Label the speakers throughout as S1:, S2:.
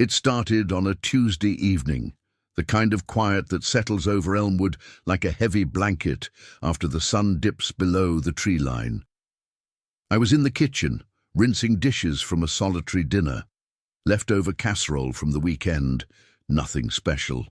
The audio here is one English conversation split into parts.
S1: It started on a Tuesday evening, the kind of quiet that settles over Elmwood like a heavy blanket after the sun dips below the tree line. I was in the kitchen, rinsing dishes from a solitary dinner, leftover casserole from the weekend, nothing special,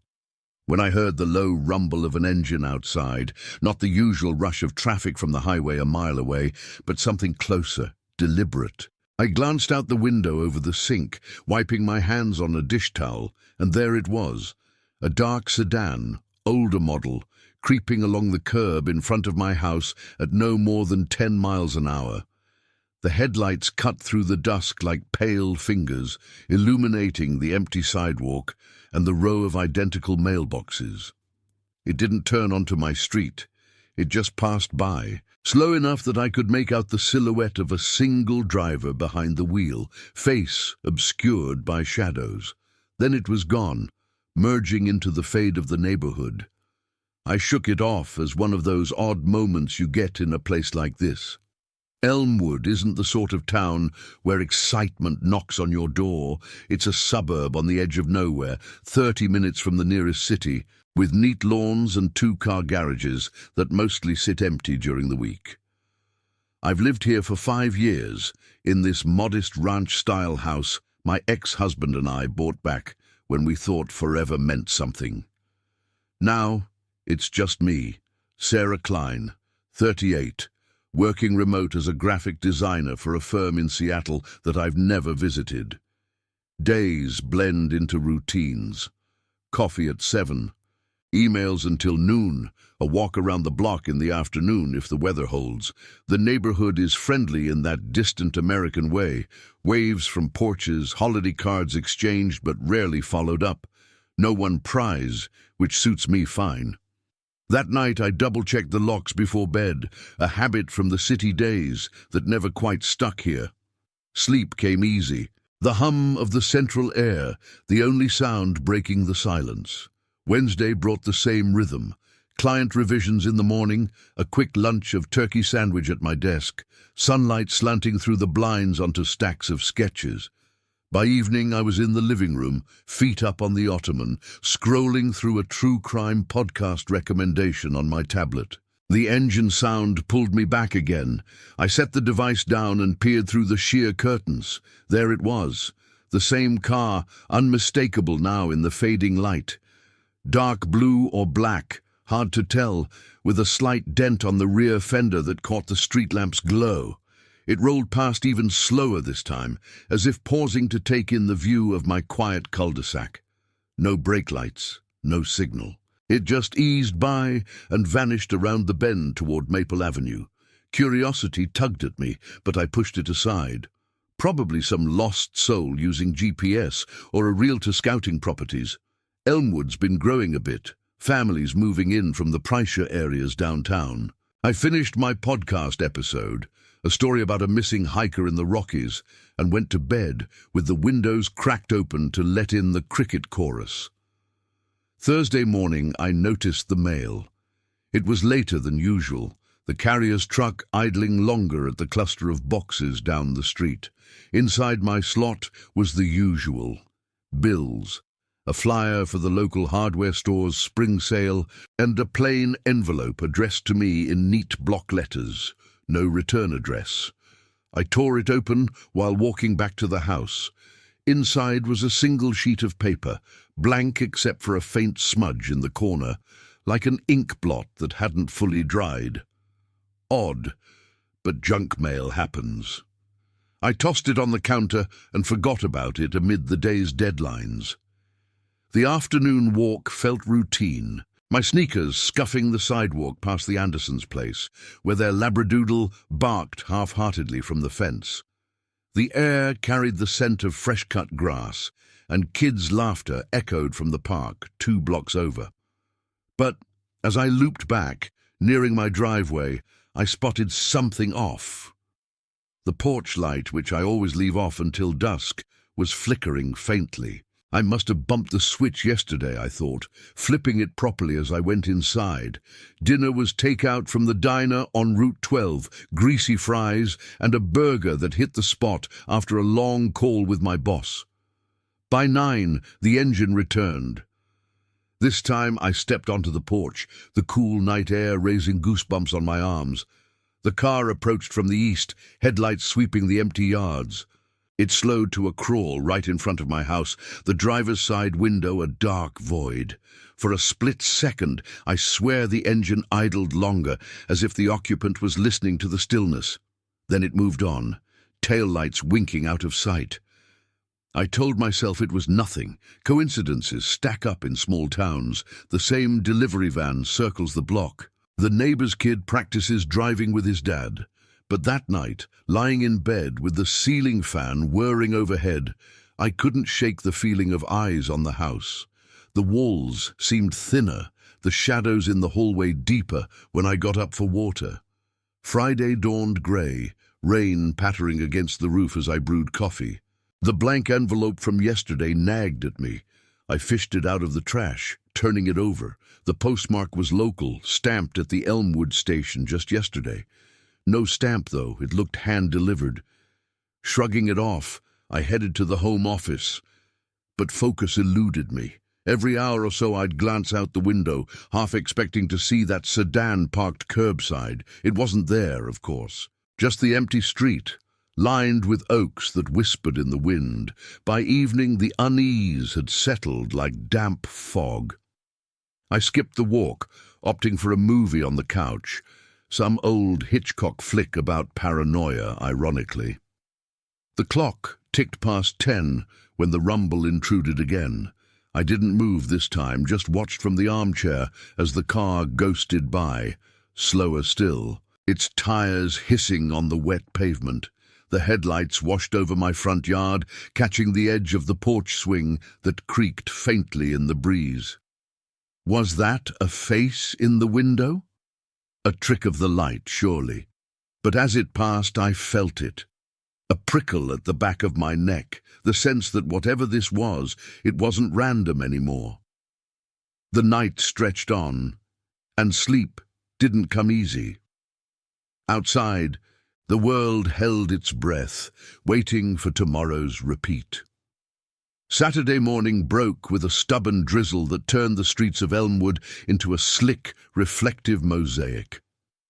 S1: when I heard the low rumble of an engine outside, not the usual rush of traffic from the highway a mile away, but something closer, deliberate. I glanced out the window over the sink, wiping my hands on a dish towel, and there it was, a dark sedan, older model, creeping along the curb in front of my house at no more than 10 miles an hour. The headlights cut through the dusk like pale fingers, illuminating the empty sidewalk and the row of identical mailboxes. It didn't turn onto my street. It just passed by, slow enough that I could make out the silhouette of a single driver behind the wheel, face obscured by shadows. Then it was gone, merging into the fade of the neighborhood. I shook it off as one of those odd moments you get in a place like this. Elmwood isn't the sort of town where excitement knocks on your door. It's a suburb on the edge of nowhere, 30 minutes from the nearest city, with neat lawns and 2-car garages that mostly sit empty during the week. I've lived here for 5 years, in this modest ranch-style house my ex-husband and I bought back when we thought forever meant something. Now, it's just me, Sarah Klein, 38, working remote as a graphic designer for a firm in Seattle that I've never visited. Days blend into routines. Coffee at 7, emails until noon, a walk around the block in the afternoon if the weather holds. The neighborhood is friendly in that distant American way. Waves from porches, holiday cards exchanged but rarely followed up. No one pries, which suits me fine. That night I double-checked the locks before bed, a habit from the city days that never quite stuck here. Sleep came easy, the hum of the central air, the only sound breaking the silence. Wednesday brought the same rhythm. Client revisions in the morning, a quick lunch of turkey sandwich at my desk, sunlight slanting through the blinds onto stacks of sketches. By evening, I was in the living room, feet up on the ottoman, scrolling through a true crime podcast recommendation on my tablet. The engine sound pulled me back again. I set the device down and peered through the sheer curtains. There it was, the same car, unmistakable now in the fading light. Dark blue or black, hard to tell, with a slight dent on the rear fender that caught the street lamp's glow. It rolled past even slower this time, as if pausing to take in the view of my quiet cul-de-sac. No brake lights, no signal. It just eased by and vanished around the bend toward Maple Avenue. Curiosity tugged at me, but I pushed it aside. Probably some lost soul using GPS or a realtor scouting properties. Elmwood's been growing a bit, families moving in from the Pricea areas downtown. I finished my podcast episode, a story about a missing hiker in the Rockies, and went to bed with the windows cracked open to let in the cricket chorus. Thursday morning, I noticed the mail. It was later than usual, the carrier's truck idling longer at the cluster of boxes down the street. Inside my slot was the usual: bills, a flyer for the local hardware store's spring sale, and a plain envelope addressed to me in neat block letters. No return address. I tore it open while walking back to the house. Inside was a single sheet of paper, blank except for a faint smudge in the corner, like an ink blot that hadn't fully dried. Odd, but junk mail happens. I tossed it on the counter and forgot about it amid the day's deadlines. The afternoon walk felt routine. My sneakers scuffing the sidewalk past the Andersons' place, where their labradoodle barked half-heartedly from the fence. The air carried the scent of fresh-cut grass, and kids' laughter echoed from the park 2 blocks over. But as I looped back, nearing my driveway, I spotted something off. The porch light, which I always leave off until dusk, was flickering faintly. I must have bumped the switch yesterday, I thought, flipping it properly as I went inside. Dinner was takeout from the diner on Route 12, greasy fries and a burger that hit the spot after a long call with my boss. By 9, the engine returned. This time I stepped onto the porch, the cool night air raising goosebumps on my arms. The car approached from the east, headlights sweeping the empty yards. It slowed to a crawl right in front of my house, the driver's side window a dark void. For a split second, I swear the engine idled longer, as if the occupant was listening to the stillness. Then it moved on, taillights winking out of sight. I told myself it was nothing. Coincidences stack up in small towns. The same delivery van circles the block. The neighbor's kid practices driving with his dad. But that night, lying in bed with the ceiling fan whirring overhead, I couldn't shake the feeling of eyes on the house. The walls seemed thinner, the shadows in the hallway deeper when I got up for water. Friday dawned grey, rain pattering against the roof as I brewed coffee. The blank envelope from yesterday nagged at me. I fished it out of the trash, turning it over. The postmark was local, stamped at the Elmwood station just yesterday. No stamp, though. It looked hand-delivered. Shrugging it off, I headed to the home office. But focus eluded me. Every hour or so I'd glance out the window, half expecting to see that sedan parked curbside. It wasn't there, of course. Just the empty street, lined with oaks that whispered in the wind. By evening, the unease had settled like damp fog. I skipped the walk, opting for a movie on the couch. Some old Hitchcock flick about paranoia, ironically. The clock ticked past 10 when the rumble intruded again. I didn't move this time, just watched from the armchair as the car ghosted by, slower still, its tires hissing on the wet pavement. The headlights washed over my front yard, catching the edge of the porch swing that creaked faintly in the breeze. Was that a face in the window? A trick of the light, surely. But as it passed, I felt it. A prickle at the back of my neck, the sense that whatever this was, it wasn't random anymore. The night stretched on, and sleep didn't come easy. Outside, the world held its breath, waiting for tomorrow's repeat. Saturday morning broke with a stubborn drizzle that turned the streets of Elmwood into a slick, reflective mosaic.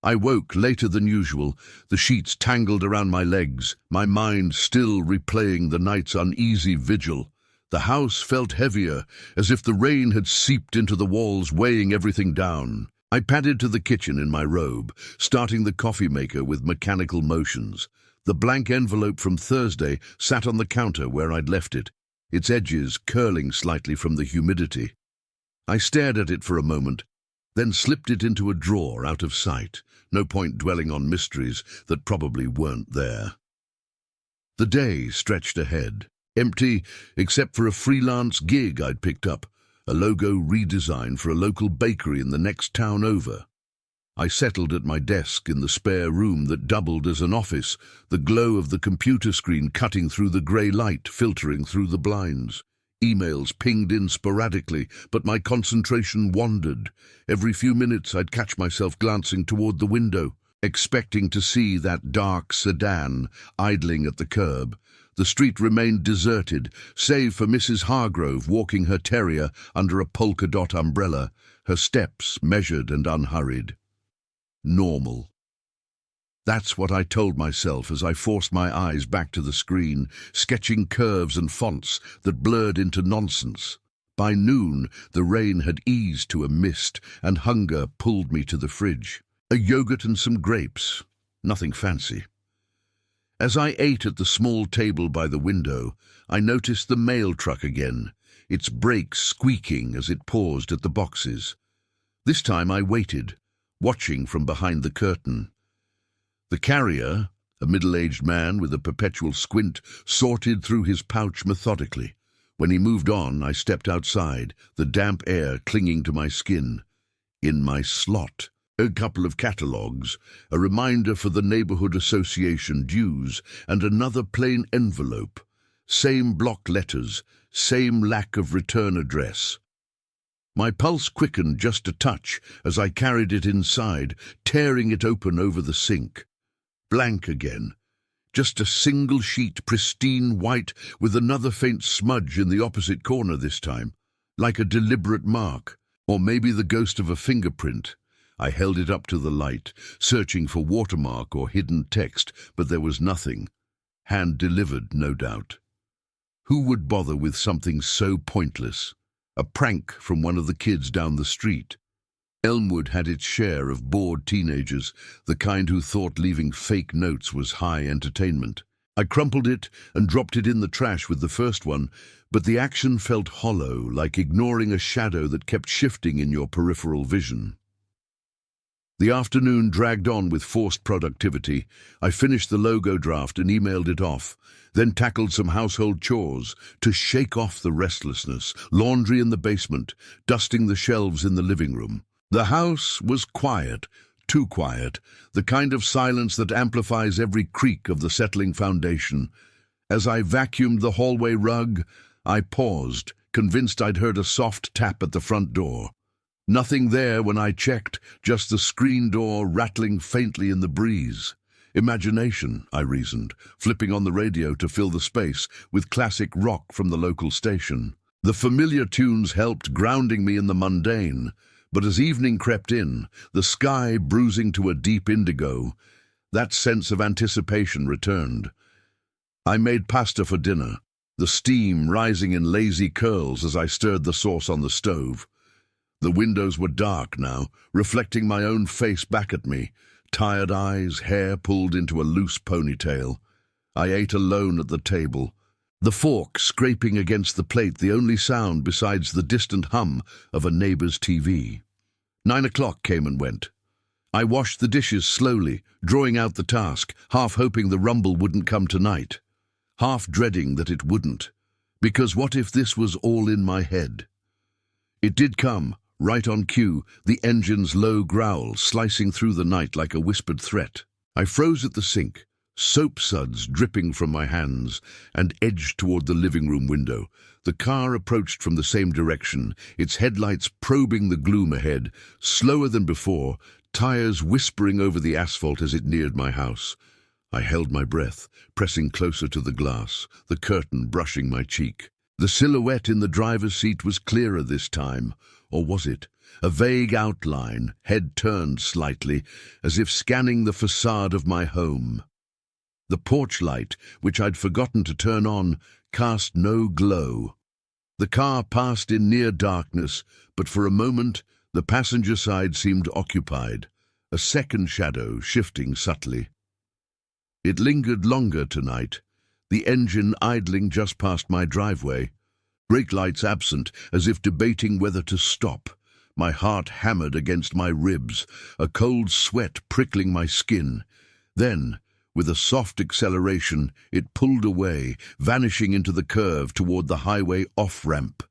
S1: I woke later than usual, the sheets tangled around my legs, my mind still replaying the night's uneasy vigil. The house felt heavier, as if the rain had seeped into the walls, weighing everything down. I padded to the kitchen in my robe, starting the coffee maker with mechanical motions. The blank envelope from Thursday sat on the counter where I'd left it, its edges curling slightly from the humidity. I stared at it for a moment, then slipped it into a drawer out of sight. No point dwelling on mysteries that probably weren't there. The day stretched ahead, empty except for a freelance gig I'd picked up, a logo redesign for a local bakery in the next town over. I settled at my desk in the spare room that doubled as an office, the glow of the computer screen cutting through the grey light filtering through the blinds. Emails pinged in sporadically, but my concentration wandered. Every few minutes I'd catch myself glancing toward the window, expecting to see that dark sedan idling at the curb. The street remained deserted, save for Mrs. Hargrove walking her terrier under a polka-dot umbrella, her steps measured and unhurried. Normal. That's what I told myself as I forced my eyes back to the screen, sketching curves and fonts that blurred into nonsense. By noon, the rain had eased to a mist, and hunger pulled me to the fridge. A yogurt and some grapes. Nothing fancy. As I ate at the small table by the window, I noticed the mail truck again, its brakes squeaking as it paused at the boxes. This time I waited, watching from behind the curtain. The carrier, a middle-aged man with a perpetual squint, sorted through his pouch methodically. When he moved on, I stepped outside, the damp air clinging to my skin. In my slot, a couple of catalogues, a reminder for the neighborhood association dues, and another plain envelope. Same block letters, same lack of return address. My pulse quickened just a touch as I carried it inside, tearing it open over the sink. Blank again. Just a single sheet, pristine white, with another faint smudge in the opposite corner this time, like a deliberate mark, or maybe the ghost of a fingerprint. I held it up to the light, searching for watermark or hidden text, but there was nothing. Hand-delivered, no doubt. Who would bother with something so pointless? A prank from one of the kids down the street. Elmwood had its share of bored teenagers, the kind who thought leaving fake notes was high entertainment. I crumpled it and dropped it in the trash with the first one, but the action felt hollow, like ignoring a shadow that kept shifting in your peripheral vision. The afternoon dragged on with forced productivity. I finished the logo draft and emailed it off, then tackled some household chores to shake off the restlessness, laundry in the basement, dusting the shelves in the living room. The house was quiet, too quiet, the kind of silence that amplifies every creak of the settling foundation. As I vacuumed the hallway rug, I paused, convinced I'd heard a soft tap at the front door. Nothing there when I checked, just the screen door rattling faintly in the breeze. Imagination, I reasoned, flipping on the radio to fill the space with classic rock from the local station. The familiar tunes helped, grounding me in the mundane. But as evening crept in, the sky bruising to a deep indigo, that sense of anticipation returned. I made pasta for dinner, the steam rising in lazy curls as I stirred the sauce on the stove. The windows were dark now, reflecting my own face back at me, tired eyes, hair pulled into a loose ponytail. I ate alone at the table, the fork scraping against the plate, the only sound besides the distant hum of a neighbor's TV. 9 o'clock came and went. I washed the dishes slowly, drawing out the task, half hoping the rumble wouldn't come tonight, half dreading that it wouldn't, because what if this was all in my head? It did come, right on cue, the engine's low growl slicing through the night like a whispered threat. I froze at the sink, soap suds dripping from my hands, and edged toward the living room window. The car approached from the same direction, its headlights probing the gloom ahead, slower than before, tires whispering over the asphalt as it neared my house. I held my breath, pressing closer to the glass, the curtain brushing my cheek. The silhouette in the driver's seat was clearer this time, or was it? A vague outline, head turned slightly, as if scanning the facade of my home. The porch light, which I'd forgotten to turn on, cast no glow. The car passed in near darkness, but for a moment the passenger side seemed occupied, a second shadow shifting subtly. It lingered longer tonight, the engine idling just past my driveway, brake lights absent, as if debating whether to stop. My heart hammered against my ribs, a cold sweat prickling my skin. Then, with a soft acceleration, it pulled away, vanishing into the curve toward the highway off-ramp.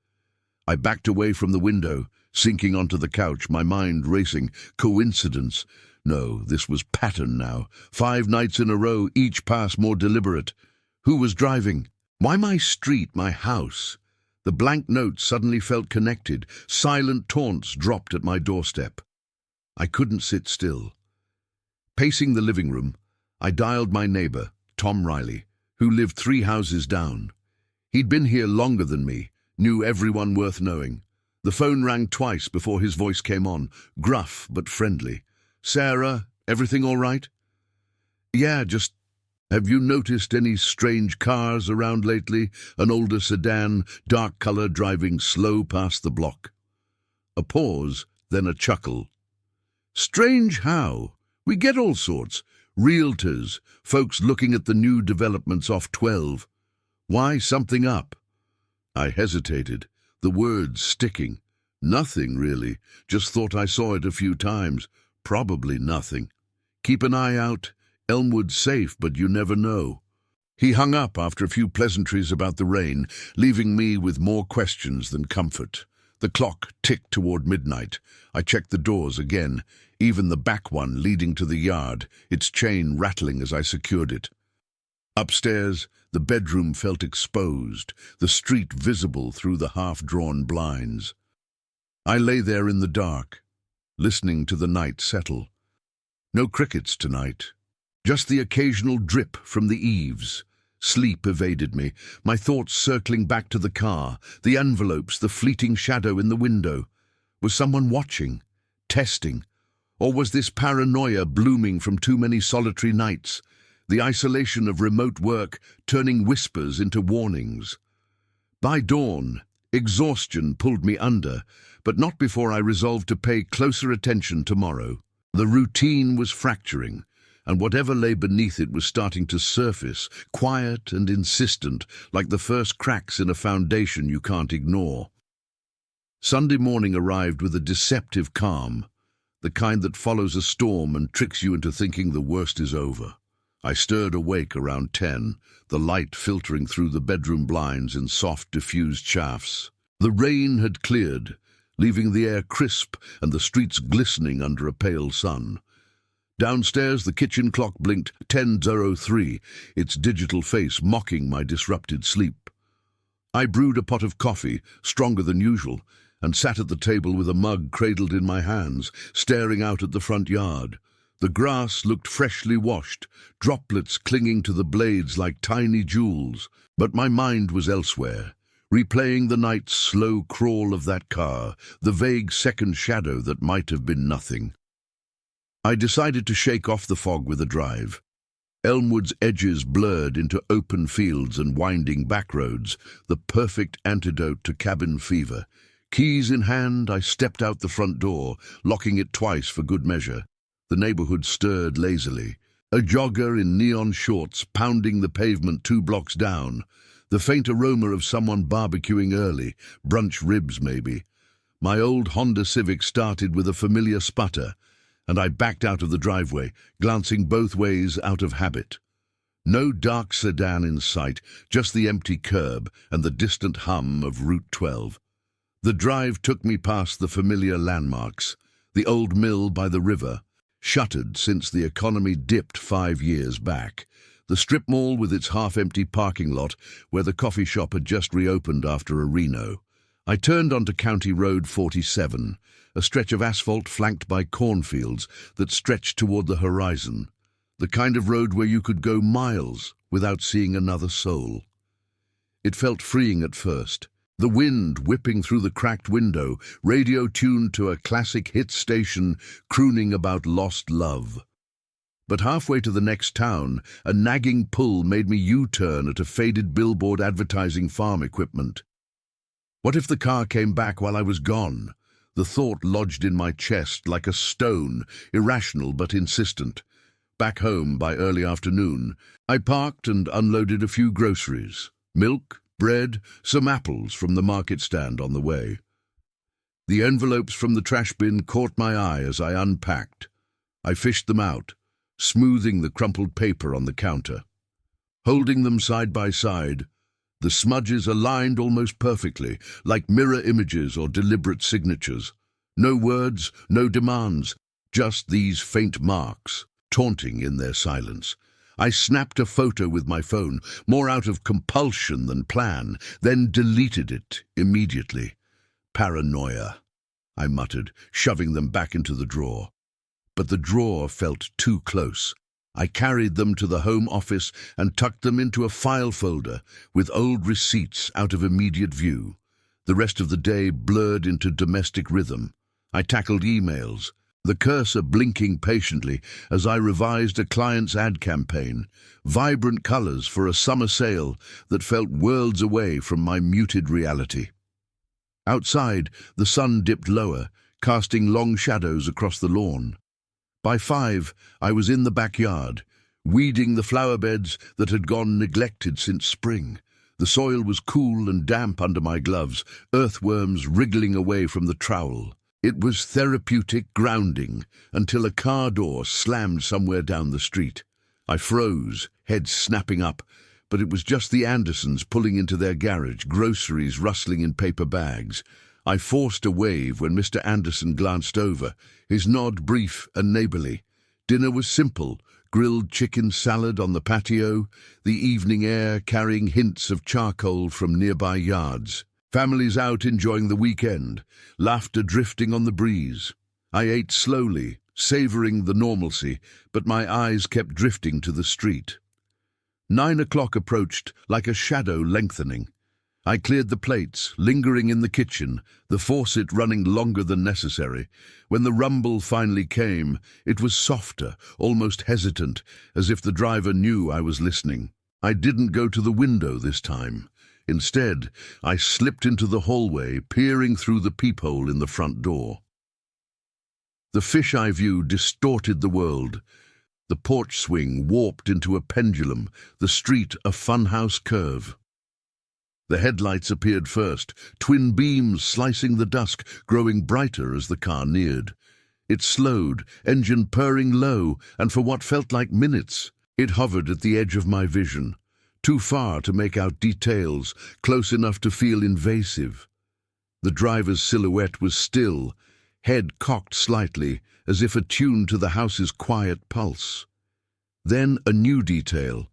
S1: I backed away from the window, sinking onto the couch, my mind racing. Coincidence? No, this was pattern now. 5 nights in a row, each pass more deliberate. Who was driving? Why my street, my house? The blank notes suddenly felt connected. Silent taunts dropped at my doorstep. I couldn't sit still. Pacing the living room, I dialed my neighbor, Tom Riley, who lived 3 houses down. He'd been here longer than me, knew everyone worth knowing. The phone rang twice before his voice came on, gruff but friendly. "Sarah, everything all right?" "Yeah, just... Have you noticed any strange cars around lately? An older sedan, dark color, driving slow past the block." A pause, then a chuckle. "Strange how? We get all sorts. Realtors, folks looking at the new developments off 12. Why, something up?" I hesitated, the words sticking. "Nothing, really. Just thought I saw it a few times. Probably nothing. Keep an eye out. Elmwood's safe, but you never know." He hung up after a few pleasantries about the rain, leaving me with more questions than comfort. The clock ticked toward midnight. I checked the doors again, even the back one leading to the yard, its chain rattling as I secured it. Upstairs, the bedroom felt exposed, the street visible through the half-drawn blinds. I lay there in the dark, listening to the night settle. No crickets tonight, just the occasional drip from the eaves. Sleep evaded me, my thoughts circling back to the car, the envelopes, the fleeting shadow in the window. Was someone watching? Testing? Or was this paranoia blooming from too many solitary nights? The isolation of remote work turning whispers into warnings. By dawn, exhaustion pulled me under, but not before I resolved to pay closer attention tomorrow. The routine was fracturing, and whatever lay beneath it was starting to surface, quiet and insistent, like the first cracks in a foundation you can't ignore. Sunday morning arrived with a deceptive calm, the kind that follows a storm and tricks you into thinking the worst is over. I stirred awake around 10, the light filtering through the bedroom blinds in soft, diffused shafts. The rain had cleared, leaving the air crisp and the streets glistening under a pale sun. Downstairs, the kitchen clock blinked 10:03, its digital face mocking my disrupted sleep. I brewed a pot of coffee, stronger than usual, and sat at the table with a mug cradled in my hands, staring out at the front yard. The grass looked freshly washed, droplets clinging to the blades like tiny jewels, but my mind was elsewhere, replaying the night's slow crawl of that car, the vague second shadow that might have been nothing. I decided to shake off the fog with a drive. Elmwood's edges blurred into open fields and winding backroads, the perfect antidote to cabin fever. Keys in hand, I stepped out the front door, locking it twice for good measure. The neighborhood stirred lazily. A jogger in neon shorts pounding the pavement 2 blocks down. The faint aroma of someone barbecuing early, brunch ribs maybe. My old Honda Civic started with a familiar sputter, and I backed out of the driveway, glancing both ways out of habit. No dark sedan in sight, just the empty curb and the distant hum of Route 12. The drive took me past the familiar landmarks, the old mill by the river, shuttered since the economy dipped 5 years back, the strip mall with its half-empty parking lot where the coffee shop had just reopened after a reno. I turned onto County Road 47, a stretch of asphalt flanked by cornfields that stretched toward the horizon, the kind of road where you could go miles without seeing another soul. It felt freeing at first, the wind whipping through the cracked window, radio tuned to a classic hit station crooning about lost love. But halfway to the next town, a nagging pull made me U-turn at a faded billboard advertising farm equipment. What if the car came back while I was gone? The thought lodged in my chest like a stone, irrational but insistent. Back home by early afternoon, I parked and unloaded a few groceries. Milk, bread, some apples from the market stand on the way. The envelopes from the trash bin caught my eye as I unpacked. I fished them out, smoothing the crumpled paper on the counter. Holding them side by side, the smudges aligned almost perfectly, like mirror images or deliberate signatures. No words, no demands, just these faint marks, taunting in their silence. I snapped a photo with my phone, more out of compulsion than plan, then deleted it immediately. Paranoia, I muttered, shoving them back into the drawer. But the drawer felt too close. I carried them to the home office and tucked them into a file folder with old receipts out of immediate view. The rest of the day blurred into domestic rhythm. I tackled emails, the cursor blinking patiently as I revised a client's ad campaign, vibrant colors for a summer sale that felt worlds away from my muted reality. Outside, the sun dipped lower, casting long shadows across the lawn. By 5, I was in the backyard, weeding the flower beds that had gone neglected since spring. The soil was cool and damp under my gloves, earthworms wriggling away from the trowel. It was therapeutic grounding until a car door slammed somewhere down the street. I froze, head snapping up, but it was just the Andersons pulling into their garage, groceries rustling in paper bags. I forced a wave when Mr. Anderson glanced over, his nod brief and neighborly. Dinner was simple, grilled chicken salad on the patio, the evening air carrying hints of charcoal from nearby yards. Families out enjoying the weekend, laughter drifting on the breeze. I ate slowly, savoring the normalcy, but my eyes kept drifting to the street. 9 o'clock approached like a shadow lengthening. I cleared the plates, lingering in the kitchen, the faucet running longer than necessary. When the rumble finally came, it was softer, almost hesitant, as if the driver knew I was listening. I didn't go to the window this time. Instead, I slipped into the hallway, peering through the peephole in the front door. The fisheye view distorted the world. The porch swing warped into a pendulum, the street a funhouse curve. The headlights appeared first, twin beams slicing the dusk, growing brighter as the car neared. It slowed, engine purring low, and for what felt like minutes, it hovered at the edge of my vision. Too far to make out details, close enough to feel invasive. The driver's silhouette was still, head cocked slightly, as if attuned to the house's quiet pulse. Then a new detail.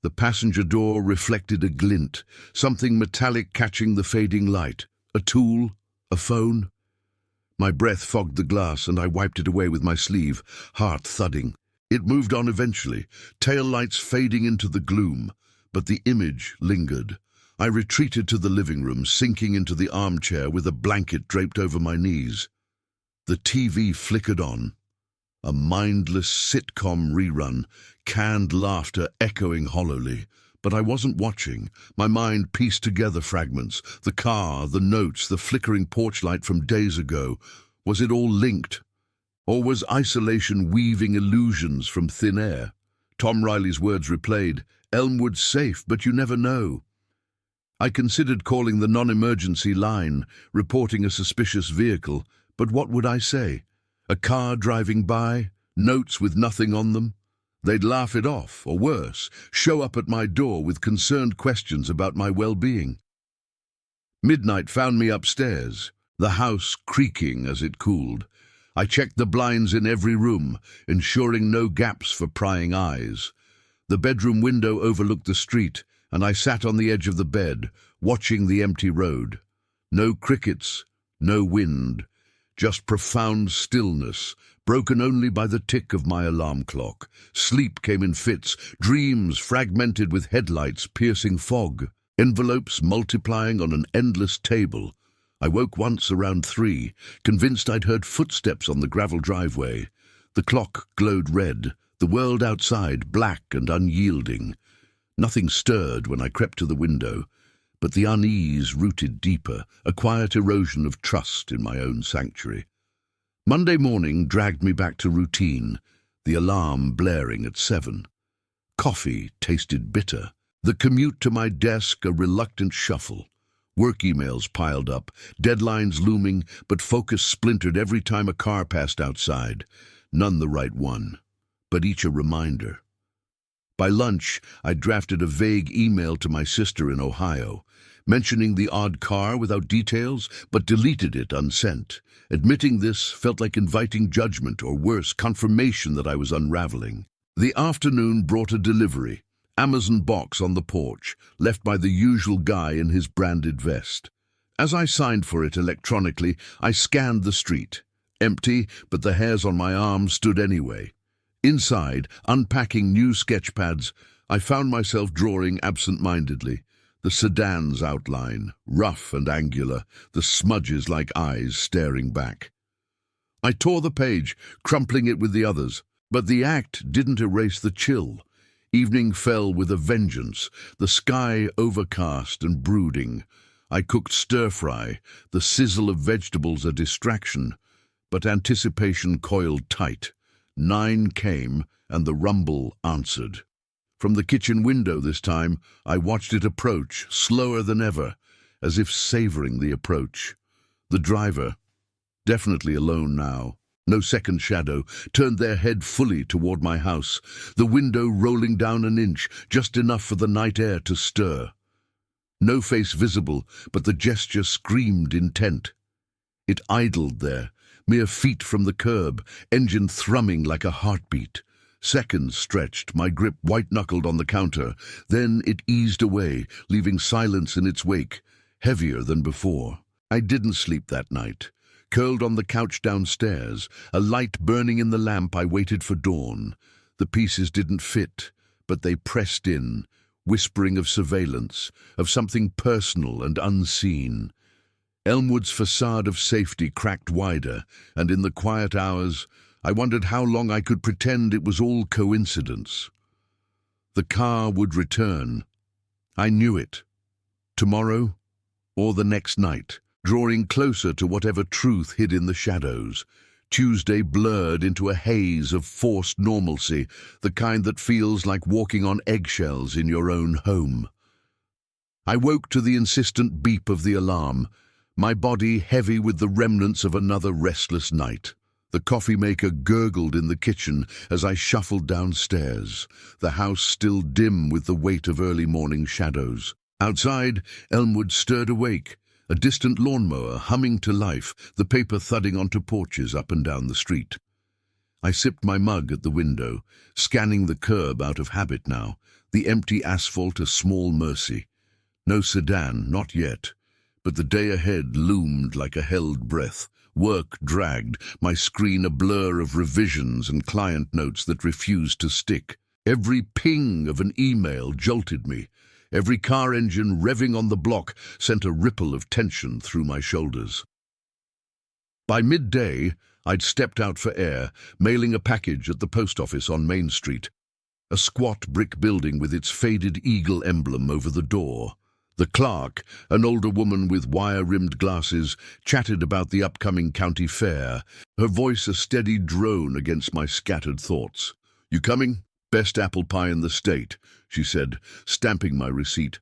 S1: The passenger door reflected a glint, something metallic catching the fading light. A tool? A phone? My breath fogged the glass and I wiped it away with my sleeve, heart thudding. It moved on eventually, tail lights fading into the gloom. But the image lingered. I retreated to the living room, sinking into the armchair with a blanket draped over my knees. The TV flickered on. A mindless sitcom rerun, canned laughter echoing hollowly. But I wasn't watching. My mind pieced together fragments. The car, the notes, the flickering porch light from days ago. Was it all linked? Or was isolation weaving illusions from thin air? Tom Riley's words replayed, "Elmwood's safe, but you never know." I considered calling the non-emergency line, reporting a suspicious vehicle, but what would I say? A car driving by, notes with nothing on them? They'd laugh it off, or worse, show up at my door with concerned questions about my well-being. Midnight found me upstairs, the house creaking as it cooled. I checked the blinds in every room, ensuring no gaps for prying eyes. The bedroom window overlooked the street, and I sat on the edge of the bed, watching the empty road. No crickets, no wind, just profound stillness, broken only by the tick of my alarm clock. Sleep came in fits, dreams fragmented with headlights piercing fog, envelopes multiplying on an endless table. I woke once around 3, convinced I'd heard footsteps on the gravel driveway. The clock glowed red, the world outside black and unyielding. Nothing stirred when I crept to the window, but the unease rooted deeper, a quiet erosion of trust in my own sanctuary. Monday morning dragged me back to routine, the alarm blaring at 7. Coffee tasted bitter. The commute to my desk a reluctant shuffle. Work emails piled up, deadlines looming, but focus splintered every time a car passed outside. None the right one, but each a reminder. By lunch, I drafted a vague email to my sister in Ohio, mentioning the odd car without details, but deleted it unsent. Admitting this felt like inviting judgment, or worse, confirmation that I was unraveling. The afternoon brought a delivery, Amazon box on the porch, left by the usual guy in his branded vest. As I signed for it electronically, I scanned the street. Empty, but the hairs on my arms stood anyway. Inside, unpacking new sketch pads, I found myself drawing absent-mindedly. The sedan's outline, rough and angular, the smudges like eyes staring back. I tore the page, crumpling it with the others, but the act didn't erase the chill. Evening fell with a vengeance, the sky overcast and brooding. I cooked stir-fry, the sizzle of vegetables a distraction, but anticipation coiled tight. 9 came, and the rumble answered. From the kitchen window this time, I watched it approach, slower than ever, as if savoring the approach. The driver, definitely alone now, no second shadow, turned their head fully toward my house, the window rolling down an inch, just enough for the night air to stir. No face visible, but the gesture screamed intent. It idled there, mere feet from the curb, engine thrumming like a heartbeat. Seconds stretched, my grip white-knuckled on the counter. Then it eased away, leaving silence in its wake, heavier than before. I didn't sleep that night. Curled on the couch downstairs, a light burning in the lamp, I waited for dawn. The pieces didn't fit, but they pressed in, whispering of surveillance, of something personal and unseen. Elmwood's facade of safety cracked wider, and in the quiet hours, I wondered how long I could pretend it was all coincidence. The car would return. I knew it. Tomorrow, or the next night, drawing closer to whatever truth hid in the shadows. Tuesday blurred into a haze of forced normalcy, the kind that feels like walking on eggshells in your own home. I woke to the insistent beep of the alarm, my body heavy with the remnants of another restless night. The coffee maker gurgled in the kitchen as I shuffled downstairs, the house still dim with the weight of early morning shadows. Outside, Elmwood stirred awake, a distant lawnmower humming to life, the paper thudding onto porches up and down the street. I sipped my mug at the window, scanning the curb out of habit now, the empty asphalt a small mercy. No sedan, not yet, but the day ahead loomed like a held breath. Work dragged, my screen a blur of revisions and client notes that refused to stick. Every ping of an email jolted me. Every car engine revving on the block sent a ripple of tension through my shoulders. By midday, I'd stepped out for air, mailing a package at the post office on Main Street. A squat brick building with its faded eagle emblem over the door. The clerk, an older woman with wire-rimmed glasses, chatted about the upcoming county fair, her voice a steady drone against my scattered thoughts. "You coming? Best apple pie in the state," she said, stamping my receipt.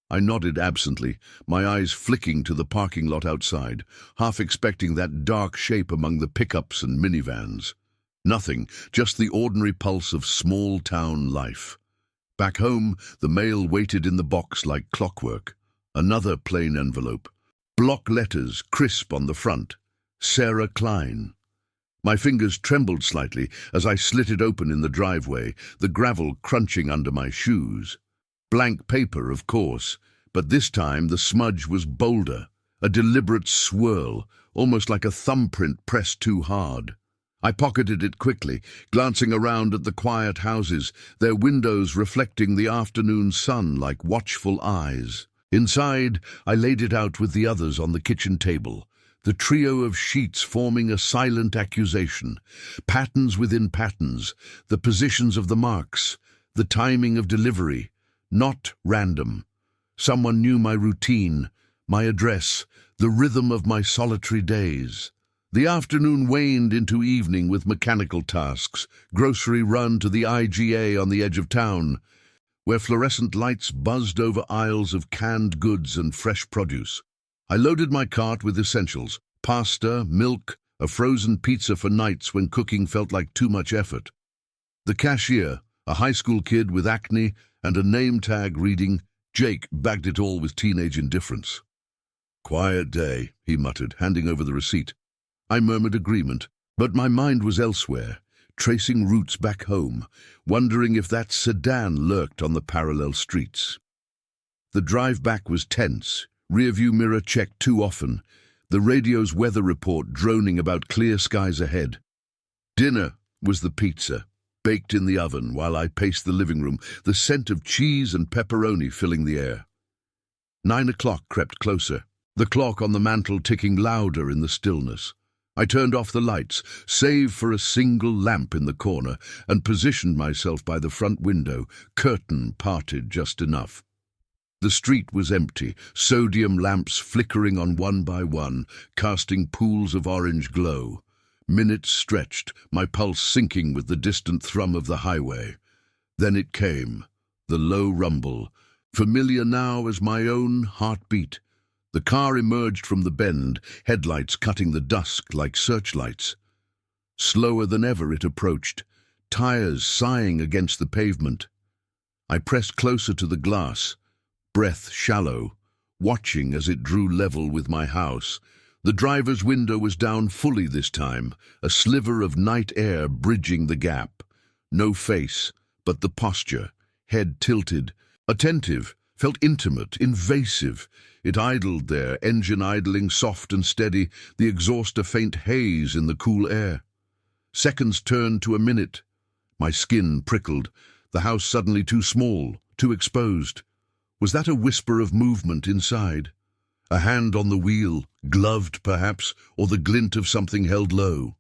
S1: I nodded absently, my eyes flicking to the parking lot outside, half expecting that dark shape among the pickups and minivans. Nothing, just the ordinary pulse of small-town life. Back home, the mail waited in the box like clockwork. Another plain envelope. Block letters, crisp on the front. Sarah Klein. My fingers trembled slightly as I slit it open in the driveway, the gravel crunching under my shoes. Blank paper, of course, but this time the smudge was bolder, a deliberate swirl, almost like a thumbprint pressed too hard. I pocketed it quickly, glancing around at the quiet houses, their windows reflecting the afternoon sun like watchful eyes. Inside, I laid it out with the others on the kitchen table, the trio of sheets forming a silent accusation, patterns within patterns, the positions of the marks, the timing of delivery, not random. Someone knew my routine, my address, the rhythm of my solitary days. The afternoon waned into evening with mechanical tasks, grocery run to the IGA on the edge of town, where fluorescent lights buzzed over aisles of canned goods and fresh produce. I loaded my cart with essentials, pasta, milk, a frozen pizza for nights when cooking felt like too much effort. The cashier, a high school kid with acne and a name tag reading Jake, bagged it all with teenage indifference. "Quiet day," he muttered, handing over the receipt. I murmured agreement, but my mind was elsewhere, tracing routes back home, wondering if that sedan lurked on the parallel streets. The drive back was tense, rearview mirror checked too often, the radio's weather report droning about clear skies ahead. Dinner was the pizza, baked in the oven while I paced the living room, the scent of cheese and pepperoni filling the air. 9 o'clock crept closer, the clock on the mantel ticking louder in the stillness. I turned off the lights, save for a single lamp in the corner, and positioned myself by the front window, curtain parted just enough. The street was empty, sodium lamps flickering on one by one, casting pools of orange glow. Minutes stretched, my pulse sinking with the distant thrum of the highway. Then it came, the low rumble, familiar now as my own heartbeat. The car emerged from the bend, headlights cutting the dusk like searchlights. Slower than ever it approached, tires sighing against the pavement. I pressed closer to the glass, breath shallow, watching as it drew level with my house. The driver's window was down fully this time, a sliver of night air bridging the gap. No face, but the posture, head tilted, attentive, felt intimate, invasive. It idled there, engine idling soft and steady, the exhaust a faint haze in the cool air. Seconds turned to a minute. My skin prickled, the house suddenly too small, too exposed. Was that a whisper of movement inside? A hand on the wheel, gloved perhaps, or the glint of something held low?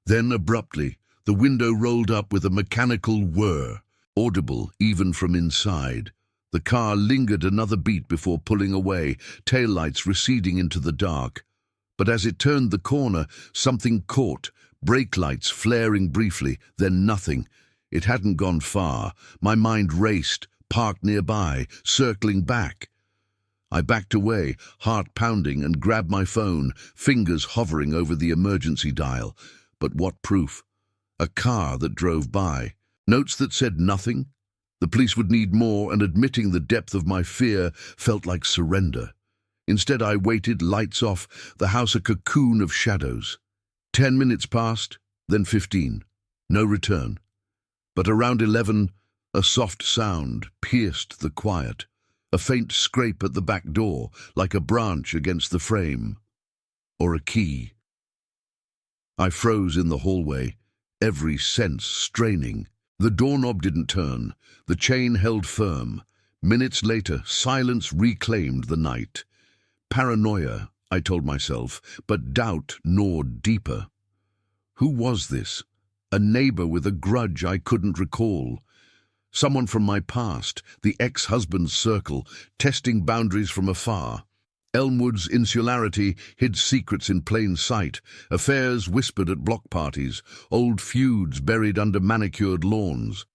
S1: Then abruptly, the window rolled up with a mechanical whir, audible even from inside. The car lingered another beat before pulling away, taillights receding into the dark. But as it turned the corner, something caught, brake lights flaring briefly, then nothing. It hadn't gone far. My mind raced, parked nearby, circling back. I backed away, heart pounding, and grabbed my phone, fingers hovering over the emergency dial. But what proof? A car that drove by. Notes that said nothing? The police would need more, and admitting the depth of my fear felt like surrender. Instead, I waited, lights off, the house a cocoon of shadows. 10 minutes passed, then 15. No return. But around 11, a soft sound pierced the quiet. A faint scrape at the back door, like a branch against the frame. Or a key. I froze in the hallway, every sense straining. The doorknob didn't turn. The chain held firm. Minutes later, silence reclaimed the night. Paranoia, I told myself, but doubt gnawed deeper. Who was this? A neighbor with a grudge I couldn't recall. Someone from my past, the ex-husband's circle, testing boundaries from afar. Elmwood's insularity hid secrets in plain sight, affairs whispered at block parties, old feuds buried under manicured lawns.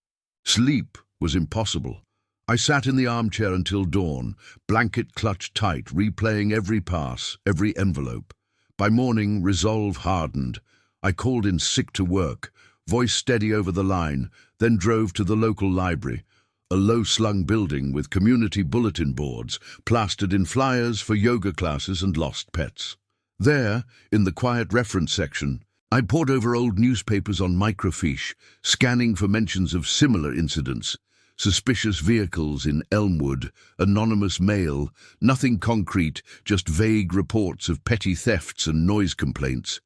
S1: Sleep was impossible. I sat in the armchair until dawn, blanket clutched tight, replaying every pass, every envelope. By morning, resolve hardened. I called in sick to work, voice steady over the line, then drove to the local library, a low-slung building with community bulletin boards plastered in flyers for yoga classes and lost pets. There, in the quiet reference section, I pored over old newspapers on microfiche, scanning for mentions of similar incidents. Suspicious vehicles in Elmwood, anonymous mail, nothing concrete, just vague reports of petty thefts and noise complaints.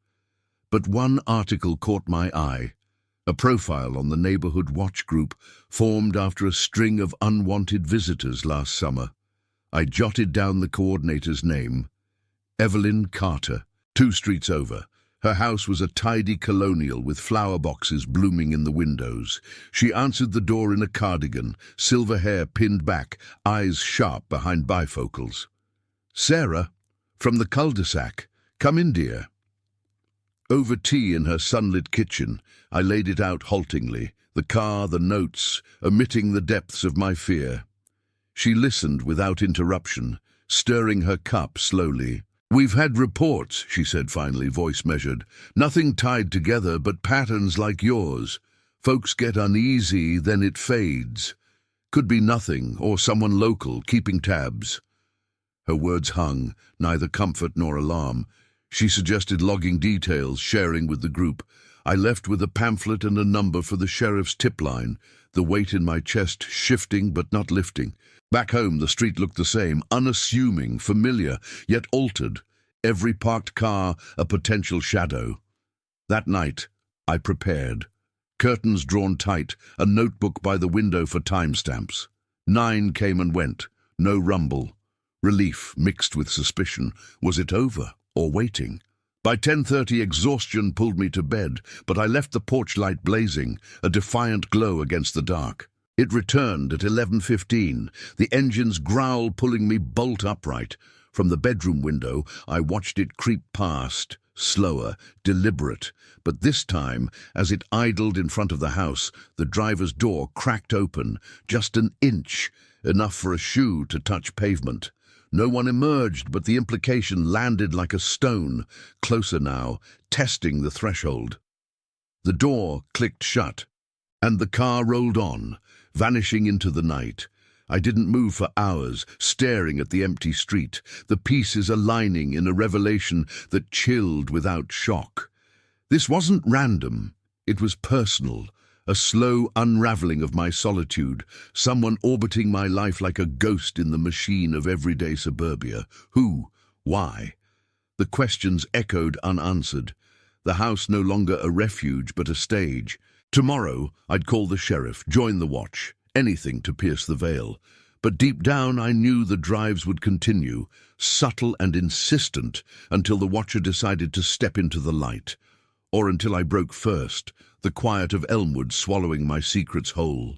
S1: But one article caught my eye. A profile on the neighborhood watch group formed after a string of unwanted visitors last summer. I jotted down the coordinator's name. Evelyn Carter, 2 streets over. Her house was a tidy colonial with flower boxes blooming in the windows. She answered the door in a cardigan, silver hair pinned back, eyes sharp behind bifocals. "Sarah, from the cul-de-sac. Come in, dear." Over tea in her sunlit kitchen, I laid it out haltingly, the car, the notes, omitting the depths of my fear. She listened without interruption, stirring her cup slowly. "We've had reports," she said finally, voice measured. "Nothing tied together, but patterns like yours. Folks get uneasy, then it fades. Could be nothing, or someone local, keeping tabs." Her words hung, neither comfort nor alarm. She suggested logging details, sharing with the group. I left with a pamphlet and a number for the sheriff's tip line, the weight in my chest shifting but not lifting. Back home, the street looked the same, unassuming, familiar, yet altered. Every parked car a potential shadow. That night, I prepared. Curtains drawn tight, a notebook by the window for timestamps. 9 came and went, no rumble. Relief mixed with suspicion. Was it over? Or waiting? By 10:30, exhaustion pulled me to bed, but I left the porch light blazing, a defiant glow against the dark. It returned at 11:15, the engine's growl pulling me bolt upright. From the bedroom window, I watched it creep past, slower, deliberate. But this time, as it idled in front of the house, the driver's door cracked open, just an inch, enough for a shoe to touch pavement. No one emerged, but the implication landed like a stone, closer now, testing the threshold. The door clicked shut, and the car rolled on, vanishing into the night. I didn't move for hours, staring at the empty street, the pieces aligning in a revelation that chilled without shock. This wasn't random. It was personal, A slow unraveling of my solitude, someone orbiting my life like a ghost in the machine of everyday suburbia. Who? Why? The questions echoed unanswered. The house no longer a refuge but a stage. Tomorrow I'd call the sheriff, join the watch, anything to pierce the veil. But deep down I knew the drives would continue, subtle and insistent, until the watcher decided to step into the light. Or until I broke first, the quiet of Elmwood swallowing my secrets whole.